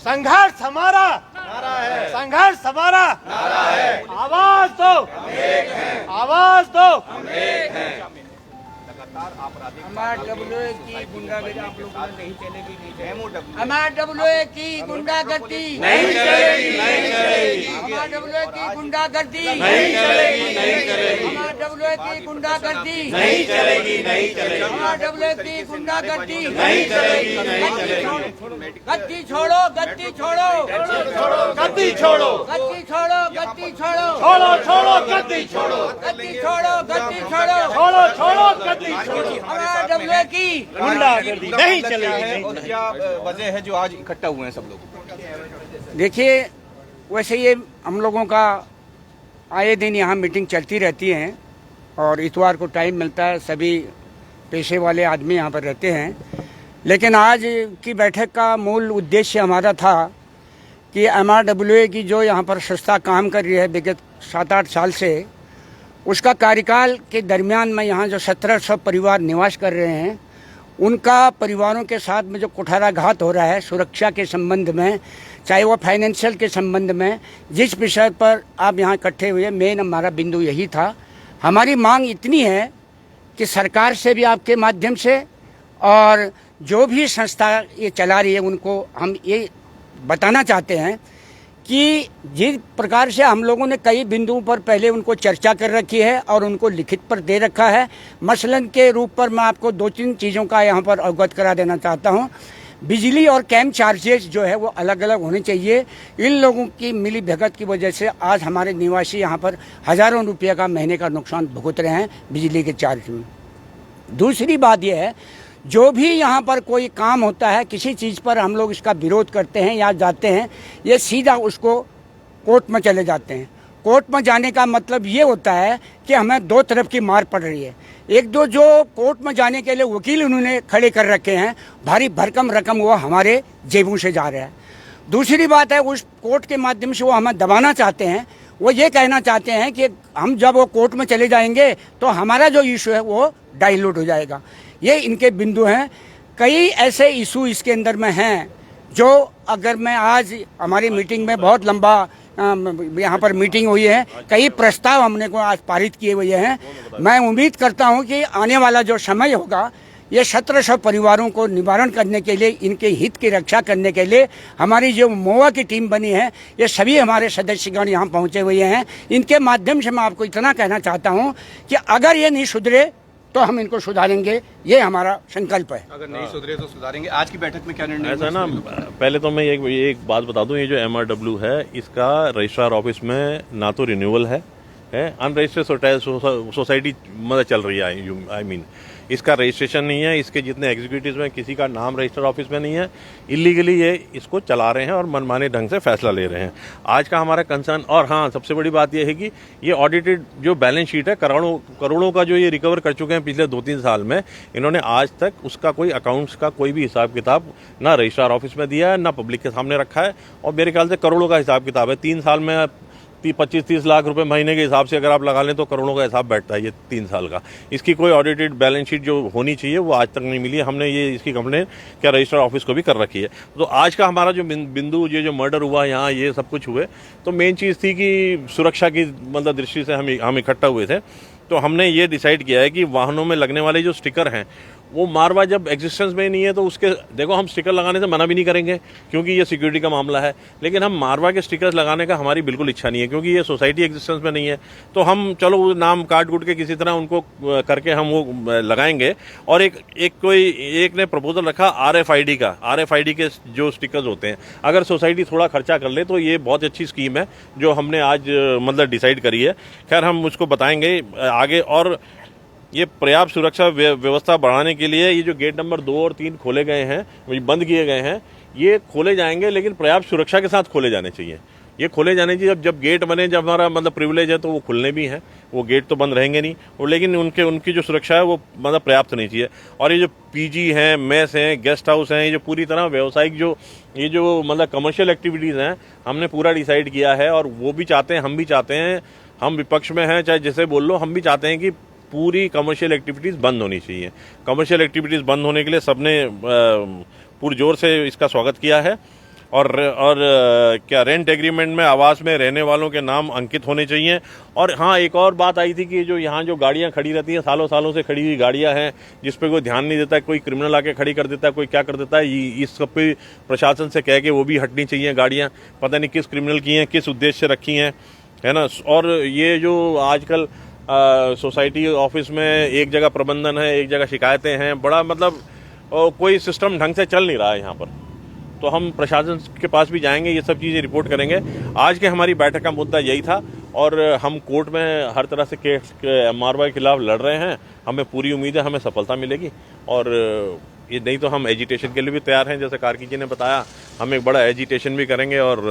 संघर्ष हमारा नारा है, संघर्ष हमारा नारा है। आवाज दो, आवाज दो। MRWA की गुंडागर्दी आप लोगों में नहीं चलेगी, नहीं चलेगी। MRWA की गुंडागर्दी नहीं चलेगी, नहीं चलेगी। MRWA की गुंडागर्दी नहीं चलेगी, नहीं चलेगी। MRWA की गुंडागर्दी नहीं चलेगी, नहीं चलेगी। MRWA की गुंडागर्दी नहीं चलेगी, नहीं चलेगी। गद्दी छोड़ो, गद्दी छोड़ो, गद्दी छोड़ो, गद्दी छोड़ो, गद्दी छोड़ो, छोड़ो छोड़ो गद्दी छोड़ो, गद्दी छोड़ो, गद्दी छोड़ो, छोड़ो छोड़ो गद्दी छोड़ो। MRWA की गुंडागर्दी नहीं चलेगी। और क्या वजह है जो आज इकट्ठा हुए हैं सब लोग? देखिए, वैसे ये हम लोगों का आए दिन यहाँ मीटिंग चलती रहती है और इतवार को टाइम मिलता है, सभी पेशे वाले आदमी यहाँ पर रहते हैं। लेकिन आज की बैठक का मूल उद्देश्य हमारा था कि MRWA की जो यहाँ पर संस्था काम कर रही है विगत 7-8 साल से, उसका कार्यकाल के दरमियान में यहाँ जो 1700 परिवार निवास कर रहे हैं, उनका परिवारों के साथ में जो कुठाराघात हो रहा है सुरक्षा के संबंध में, चाहे वो फाइनेंशियल के संबंध में, जिस विषय पर आप यहाँ इकट्ठे हुए, मेन हमारा बिंदु यही था। हमारी मांग इतनी है कि सरकार से भी आपके माध्यम से और जो भी संस्था ये चला रही है उनको हम ये बताना चाहते हैं कि जिस प्रकार से हम लोगों ने कई बिंदुओं पर पहले उनको चर्चा कर रखी है और उनको लिखित पर दे रखा है। मसलन के रूप पर मैं आपको 2-3 चीज़ों का यहाँ पर अवगत करा देना चाहता हूँ। बिजली और कैंप चार्जेस जो है वो अलग अलग होने चाहिए। इन लोगों की मिली भगत की वजह से आज हमारे निवासी यहाँ पर हज़ारों रुपये का महीने का नुकसान भुगत रहे हैं बिजली के चार्ज में। दूसरी बात यह है, जो भी यहाँ पर कोई काम होता है, किसी चीज़ पर हम लोग इसका विरोध करते हैं या जाते हैं, ये सीधा उसको कोर्ट में चले जाते हैं। कोर्ट में जाने का मतलब ये होता है कि हमें दो तरफ की मार पड़ रही है। एक दो जो कोर्ट में जाने के लिए वकील उन्होंने खड़े कर रखे हैं, भारी भरकम रकम वो हमारे जेबों से जा रहा है। दूसरी बात है, उस कोर्ट के माध्यम से वो हमें दबाना चाहते हैं। वो ये कहना चाहते हैं कि हम जब वो कोर्ट में चले जाएंगे तो हमारा जो इशू है वो डाइल्यूट हो जाएगा। ये इनके बिंदु हैं। कई ऐसे इशू इसके अंदर में हैं जो अगर मैं आज हमारी मीटिंग में बहुत लंबा यहाँ पर मीटिंग हुई है, कई प्रस्ताव हमने को आज पारित किए हुए हैं। मैं उम्मीद करता हूँ कि आने वाला जो समय होगा, ये 1700 परिवारों को निवारण करने के लिए, इनके हित की रक्षा करने के लिए हमारी जो मोआ की टीम बनी है, ये सभी हमारे सदस्यगण यहाँ पहुँचे हुए हैं। इनके माध्यम से मैं आपको इतना कहना चाहता हूँ कि अगर ये नहीं सुधरे तो हम इनको सुधारेंगे, ये हमारा संकल्प है। अगर नहीं सुधरे तो सुधारेंगे। आज की बैठक में क्या निर्णय ऐसा ना, पहले तो मैं एक बात बता दूं, ये जो MRW है, इसका रजिस्ट्रार ऑफिस में ना तो रिन्यूअल है अनरजिस्टर्ड सोसाइटी मतलब चल रही है। आई मीन इसका रजिस्ट्रेशन नहीं है। इसके जितने एग्जीक्यूटिव्स में किसी का नाम रजिस्टर ऑफिस में नहीं है। इलीगली ये इसको चला रहे हैं और मनमाने ढंग से फैसला ले रहे हैं। आज का हमारा कंसर्न, और हाँ, सबसे बड़ी बात यह है कि ये ऑडिटेड जो बैलेंस शीट है, करोड़ों का जो ये रिकवर कर चुके हैं पिछले 2-3 साल में, इन्होंने आज तक उसका कोई अकाउंट्स का कोई भी हिसाब किताब ना रजिस्ट्रार ऑफिस में दिया है, ना पब्लिक के सामने रखा है। और मेरे ख्याल से करोड़ों का हिसाब किताब है। 3 साल में 25-30 लाख रुपए महीने के हिसाब से अगर आप लगा लें तो करोड़ों का हिसाब बैठता है ये 3 साल का। इसकी कोई ऑडिटेड बैलेंस शीट जो होनी चाहिए वो आज तक नहीं मिली है। हमने ये इसकी कंप्लेन क्या रजिस्टर ऑफिस को भी कर रखी है। तो आज का हमारा जो बिंदु, ये जो मर्डर हुआ यहाँ, ये सब कुछ हुए, तो मेन चीज़ थी कि सुरक्षा की मतलब दृष्टि से हम इकट्ठा हुए थे। तो हमने ये डिसाइड किया है कि वाहनों में लगने वाले जो स्टिकर हैं, वो मारवा जब एग्जिस्टेंस में नहीं है तो उसके, देखो, हम स्टिकर लगाने से मना भी नहीं करेंगे क्योंकि ये सिक्योरिटी का मामला है, लेकिन हम मारवा के स्टिकर्स लगाने का हमारी बिल्कुल इच्छा नहीं है क्योंकि ये सोसाइटी एग्जिस्टेंस में नहीं है। तो हम चलो नाम काट कूट के किसी तरह उनको करके हम वो लगाएंगे। और एक ने प्रपोजल रखा RFID का। RFID के जो स्टिकर्स होते हैं, अगर सोसाइटी थोड़ा खर्चा कर ले तो ये बहुत अच्छी स्कीम है जो हमने आज मतलब डिसाइड करी है। खैर, हम उसको बताएंगे आगे। और ये पर्याप्त सुरक्षा व्यवस्था बढ़ाने के लिए ये जो गेट नंबर 2 और 3 खोले गए हैं, बंद किए गए हैं, ये खोले जाएंगे, लेकिन पर्याप्त सुरक्षा के साथ खोले जाने चाहिए। ये खोले जाने चाहिए। जब गेट बने, जब हमारा मतलब प्रिविलेज है तो वो खुलने भी हैं, वो गेट तो बंद रहेंगे नहीं, और लेकिन उनकी जो सुरक्षा है वो मतलब पर्याप्त नहीं चाहिए। और ये जो PG हैं, मेस हैं, गेस्ट हाउस हैं, ये जो पूरी तरह व्यावसायिक ये जो मतलब कमर्शियल एक्टिविटीज़ हैं, हमने पूरा डिसाइड किया है। और वो भी चाहते हैं, हम भी चाहते हैं, हम विपक्ष में हैं चाहे जैसे बोल लो, हम भी चाहते हैं कि पूरी कमर्शियल एक्टिविटीज़ बंद होनी चाहिए। कमर्शियल एक्टिविटीज़ बंद होने के लिए सबने पुरजोर से इसका स्वागत किया है। क्या रेंट एग्रीमेंट में आवास में रहने वालों के नाम अंकित होने चाहिए। और हाँ, एक और बात आई थी कि जो यहाँ जो गाड़ियाँ खड़ी रहती हैं, सालों सालों से खड़ी हुई गाड़ियाँ हैं जिस पे कोई ध्यान नहीं देता है, कोई क्रिमिनल आके खड़ी कर देता है, कोई क्या कर देता है, इस सब पे प्रशासन से कह के वो भी हटनी चाहिए गाड़ियाँ। पता नहीं किस क्रिमिनल की हैं, किस उद्देश्य से रखी हैं, है ना। और ये जो आजकल सोसाइटी ऑफिस में एक जगह प्रबंधन है, एक जगह शिकायतें हैं, बड़ा मतलब कोई सिस्टम ढंग से चल नहीं रहा है यहाँ पर। तो हम प्रशासन के पास भी जाएंगे, ये सब चीज़ें रिपोर्ट करेंगे। आज के हमारी बैठक का मुद्दा यही था और हम कोर्ट में हर तरह से केस MRY के खिलाफ लड़ रहे हैं। हमें पूरी उम्मीद है हमें सफलता मिलेगी और ये नहीं तो हम एजिटेशन के लिए भी तैयार हैं। जैसे कार्की जी ने बताया, हम एक बड़ा एजिटेशन भी करेंगे और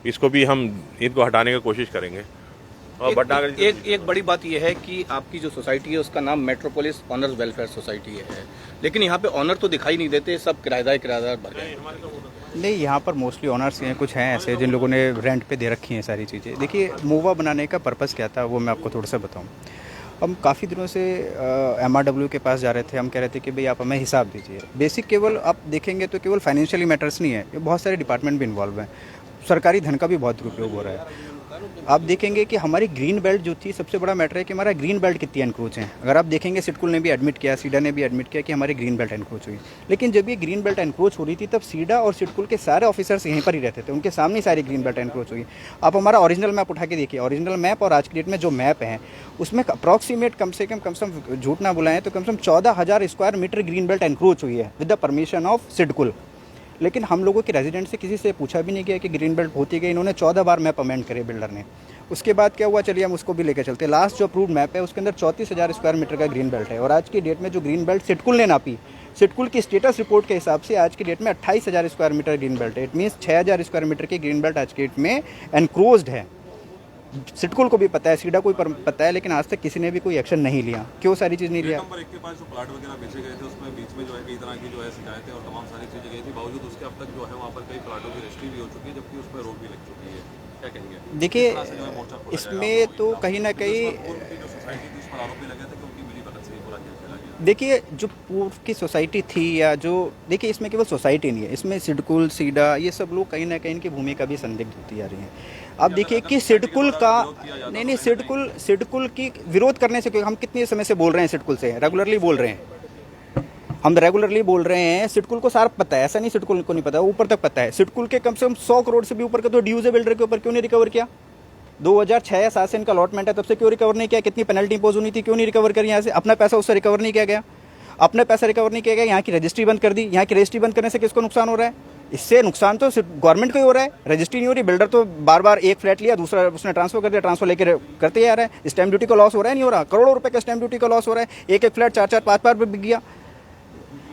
इसको भी हम इनको हटाने की कोशिश करेंगे। और एक बड़ी बात यह है कि आपकी जो सोसाइटी है उसका नाम मेट्रोपोलिस ऑनर्स वेलफेयर सोसाइटी है, लेकिन यहाँ पे ऑनर तो दिखाई नहीं देते, सब किराएदार भर गए। नहीं, यहाँ पर मोस्टली ऑनर्स हैं, कुछ हैं ऐसे जिन लोगों ने रेंट पे दे रखी हैं सारी चीज़ें। देखिए, मोवा बनाने का पर्पज़ क्या था वो मैं आपको थोड़ा सा बताऊँ। हम काफ़ी दिनों से MRW के पास जा रहे थे। हम कह रहे थे कि भाई आप हमें हिसाब दीजिए। बेसिक केवल आप देखेंगे तो केवल फाइनेंशियली मैटर्स नहीं है, ये बहुत सारे डिपार्टमेंट भी इन्वॉल्व हैं। सरकारी धन का भी बहुत दुरुपयोग हो रहा है। आप देखेंगे कि हमारी ग्रीन बेल्ट जो थी, सबसे बड़ा मैटर है कि हमारा ग्रीन बेल्ट कितनी एनक्रोच है। अगर आप देखेंगे, सिडकुल ने भी एडमिट किया, सीडा ने भी एडमिट किया कि हमारी ग्रीन बेल्ट एनक्रोच हुई। लेकिन जब ये ग्रीन बेल्ट एनक्रोच हो रही थी तब सीडा और सिडकुल के सारे ऑफिसर्स यहीं पर ही रहते थे, उनके सामने सारी ग्रीन बेल्ट एनक्रोच हुई। आप हमारा ओरिजिनल मैप उठा के देखिए, ओरिजिनल मैप और आज की डेट में जो मैप है उसमें अप्रॉक्सीमेट कम से कम झूठ ना बुलाएं तो कम से कम 14,000 square metre green belt encroach हुई है with the permission of SIDCUL. लेकिन हम लोगों के रेजिडेंट से किसी से पूछा भी नहीं गया कि ग्रीन बेल्ट होती गई। इन्होंने 14 बार मैप अमेंड करे बिल्डर ने। उसके बाद क्या हुआ, चलिए हम उसको भी लेकर चलते। लास्ट जो अप्रूव्ड मैप है उसके अंदर 34,000 स्क्वायर मीटर का ग्रीन बेल्ट है और आज की डेट में जो ग्रीन बेल्ट सिडकुल ने नापी, सिडकुल की स्टेटस रिपोर्ट के हिसाब से आज की डेट में 28,000 स्क्वायर मीटर ग्रीन बेल्ट है। इट मीन्स 6,000 स्क्वायर मीटर की ग्रीन बेल्ट आज की डेट में एनक्रोज्ड है। सिडकुल को भी पता है, सीडा को भी पता है, लेकिन आज तक किसी ने भी कोई एक्शन नहीं लिया। क्यों सारी चीज़ नहीं लिया? नंबर 1 के पास जो प्लाट वगैरह बेचे गए थे उसमें बीच में जो है कई तरह की जो है शिकायतें और तमाम सारी चीज़ें गई थी, बावजूद उसके अब तक जो है वहाँ पर कई प्लाटों की रजिस्ट्री भी हो चुकी है, जबकि उस पर रोक भी लग चुकी है। क्या कहेंगे? देखिए, इसमें तो कहीं ना कहीं जो सोसाइटी थी उस पर आरोप भी लगे थे कि उनकी मिलीभगत से पूरा खेल खेला गया। देखिए, जो पूर्व की सोसाइटी थी या जो, देखिए इसमें केवल सोसाइटी नहीं है, इसमें सिडकुल, सीडा, ये सब लोग कहीं ना कहीं इनकी भूमिका भी संदिग्ध होती जा रही है। आप देखिए कि सिडकुल का नहीं, सिडकुल की विरोध करने से, क्योंकि हम कितने समय से बोल रहे हैं सिडकुल से, रेगुलरली बोल रहे हैं, हम रेगुलरली बोल रहे हैं। सिडकुल को सारा पता है, ऐसा नहीं सिडकुल को नहीं पता, ऊपर तक पता है। सिडकुल के कम से कम 100 करोड़ से भी ऊपर का तो ड्यूज है बिल्डर के ऊपर, क्यों नहीं रिकवर किया? 2006 या 7 से इनका अलॉटमेंट है, तब से क्यों रिकवर नहीं किया? कितनी पेनल्टी इम्पोज होनी थी, क्यों नहीं रिकवर करी? यहाँ से अपना पैसा उससे रिकवर नहीं किया गया, अपना पैसा रिकवर नहीं किया गया। यहाँ की रजिस्ट्री बंद कर दी। यहाँ की रजिस्ट्री बंद करने से किसको नुकसान हो रहा है? इससे नुकसान तो सिर्फ गवर्नमेंट को ही हो रहा है, रजिस्ट्री नहीं हो रही। बिल्डर तो बार बार एक फ्लैट लिया, दूसरा उसने ट्रांसफर कर दिया, ट्रांसफर लेकर करते जा रहा है। स्टैम्प ड्यूटी का लॉस हो रहा है, नहीं हो रहा? करोड़ों रुपए का स्टैम्प ड्यूटी का लॉस हो रहा है। एक फ्लैट 4-4, 5 बार बिक गया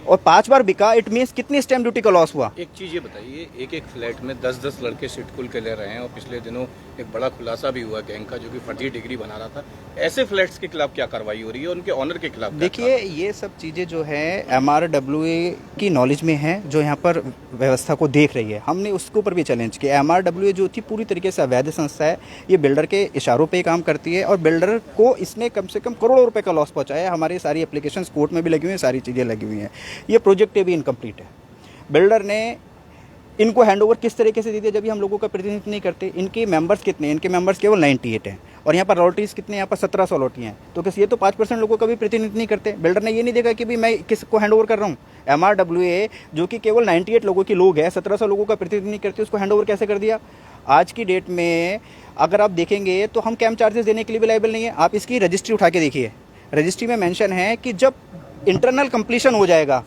और 5 बार बिका, इट मीन्स कितनी स्टैम्प ड्यूटी का लॉस हुआ? एक चीज़ ये बताइए, एक फ्लैट में 10-10 लड़के सिडकुल के ले रहे हैं और पिछले दिनों एक बड़ा खुलासा भी हुआ गैंग का, जो कि फर्जी डिग्री बना रहा था। ऐसे फ्लैट्स के खिलाफ क्या कार्रवाई हो रही है, उनके ऑनर के खिलाफ? देखिए, ये सब चीज़ें जो है MRWA की नॉलेज में है, जो यहाँ पर व्यवस्था को देख रही है। हमने उसके ऊपर भी चैलेंज किया। MRWA जो थी पूरी तरीके से अवैध संस्था है, ये बिल्डर के इशारों पे काम करती है और बिल्डर को इसने कम से कम करोड़ों रुपए का लॉस पहुँचाया है। हमारी सारी एप्लीकेशंस कोर्ट में भी लगी हुई हैं, सारी चीज़ें लगी हुई हैं। ये प्रोजेक्ट भी इनकम्प्लीट है। बिल्डर ने इनको हैंडओवर किस तरीके से दी थी, जब हम लोगों का प्रतिनिधित्व नहीं करते। इनके मेंबर्स कितने हैं? इनके मेंबर्स केवल 98 हैं और यहाँ पर लॉटरीज कितने? यहाँ पर 1700 लॉटरी हैं। तो किस ये तो 5% लोगों का भी प्रतिनिधित्व नहीं करते। बिल्डर ने ये नहीं देखा कि भाई मैं किसको हैंडओवर कर रहा हूँ। MRWA जो कि केवल 98 लोगों की लोग है, 1700 लोगों का प्रतिनिधित्व नहीं करती, उसको हैंडओवर कैसे कर दिया? आज की डेट में अगर आप देखेंगे तो हम कैंप चार्जेस देने के लिए भी लायबल नहीं है। आप इसकी रजिस्ट्री उठा के देखिए, रजिस्ट्री में मेंशन है कि जब इंटरनल कंप्लीशन हो जाएगा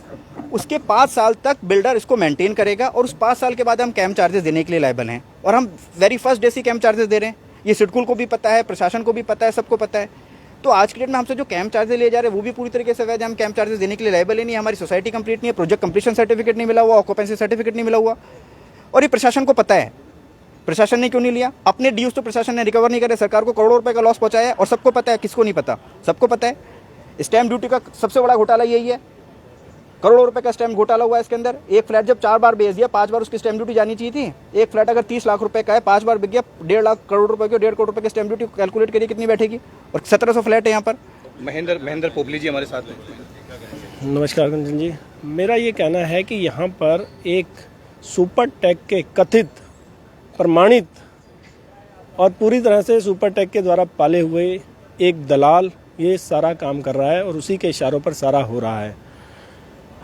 उसके 5 साल तक बिल्डर इसको मेंटेन करेगा और उस 5 साल के बाद हम कैंप चार्जेस देने के लिए लायबल हैं। और हम वेरी फर्स्ट डे से कैंप चार्जेस दे रहे हैं। ये सिडकुल को भी पता है, प्रशासन को भी पता है, सबको पता है। तो आज की डेट में हमसे जो कैंप चार्जेस लिए जा रहे हैं वो भी पूरी तरीके से वैध है। हम कैंप चार्जेस देने के लिए लायबल ही नहीं। हमारी सोसाइटी कंप्लीट नहीं है, प्रोजेक्ट कंप्लीशन सर्टिफिकेट नहीं मिला हुआ, ऑक्यूपेंसी सर्टिफिकेट नहीं मिला हुआ। और ये प्रशासन को पता है। प्रशासन ने क्यों नहीं लिया? अपने ड्यूज तो प्रशासन ने रिकवर नहीं करे, सरकार को करोड़ों रुपए का लॉस पहुंचाया है और सबको पता है। किसको नहीं पता? सबको पता है। स्टैम्प ड्यूटी का सबसे बड़ा घोटाला यही है। करोड़ों रुपए का स्टैम्प घोटाला हुआ है इसके अंदर। एक फ्लैट जब 4 बार बेच दिया, 5 बार उसकी स्टैम्प ड्यूटी जानी चाहिए थी। एक फ्लैट अगर 30 लाख रुपए का है, 5 बार बिक गया, 1.5 लाख करोड़ रुपए की, 1.5 करोड़ रुपए की स्टैम्प ड्यूटी कैलकुलेट करिए कितनी बैठेगी। और 1700 फ्लैट है यहाँ पर। महेंद्र पोपली जी हमारे साथ हैं। नमस्कार कंचन जी, मेरा ये कहना है कि यहाँ पर एक सुपरटेक के कथित, प्रमाणित और पूरी तरह से सुपरटेक के द्वारा पाले हुए एक दलाल ये सारा काम कर रहा है और उसी के इशारों पर सारा हो रहा है।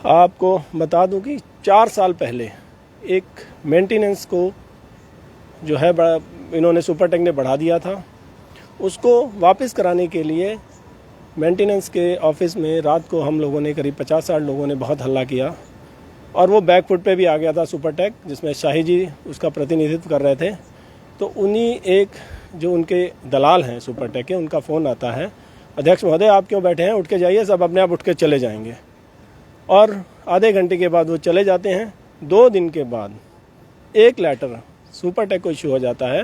आपको बता दूं कि 4 साल पहले एक मेंटेनेंस को जो है इन्होंने सुपरटेक ने बढ़ा दिया था, उसको वापस कराने के लिए मेंटेनेंस के ऑफिस में रात को हम लोगों ने करीब 50-60 लोगों ने बहुत हल्ला किया और वो बैकफुट पे भी आ गया था सुपरटेक, जिसमें शाही जी उसका प्रतिनिधित्व कर रहे थे। तो उन्हीं एक जो उनके दलाल हैं सुपरटेक के, उनका फ़ोन आता है, अध्यक्ष महोदय आप क्यों बैठे हैं, उठ के जाइए, सब अपने आप उठ के चले जाएंगे। और आधे घंटे के बाद वो चले जाते हैं। 2 दिन के बाद एक लेटर सुपरटेक को इशू हो जाता है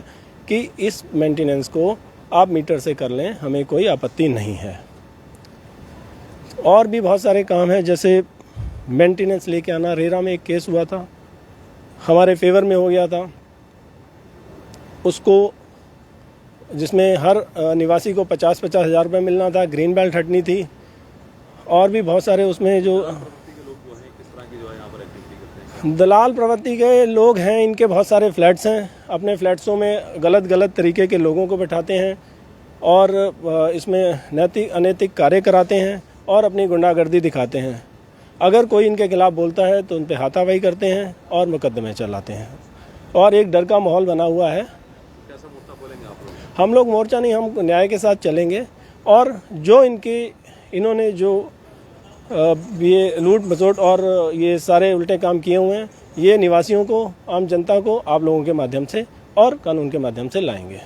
कि इस मेंटेनेंस को आप मीटर से कर लें, हमें कोई आपत्ति नहीं है। और भी बहुत सारे काम हैं, जैसे मेंटेनेंस लेके आना। रेरा में एक केस हुआ था, हमारे फेवर में हो गया था, उसको जिसमें हर निवासी को 50-50 हज़ार रुपये मिलना था, ग्रीन बेल्ट हटनी थी और भी बहुत सारे उसमें जो दलाल प्रवृत्ति के लोग हैं, इनके बहुत सारे फ्लैट्स हैं। अपने फ्लैट्सों में गलत तरीके के लोगों को बैठाते हैं और इसमें नैतिक अनैतिक कार्य कराते हैं और अपनी गुंडागर्दी दिखाते हैं। अगर कोई इनके खिलाफ बोलता है तो उन पर हाथापाई करते हैं और मुकदमे चलाते हैं और एक डर का माहौल बना हुआ है। कैसा मोर्चा खोलेंगे आप लोग? हम लोग मोर्चा नहीं, हम न्याय के साथ चलेंगे और जो इन्होंने जो ये लूट मसोट और ये सारे उल्टे काम किए हुए हैं, ये निवासियों को, आम जनता को आप लोगों के माध्यम से और कानून के माध्यम से लाएंगे।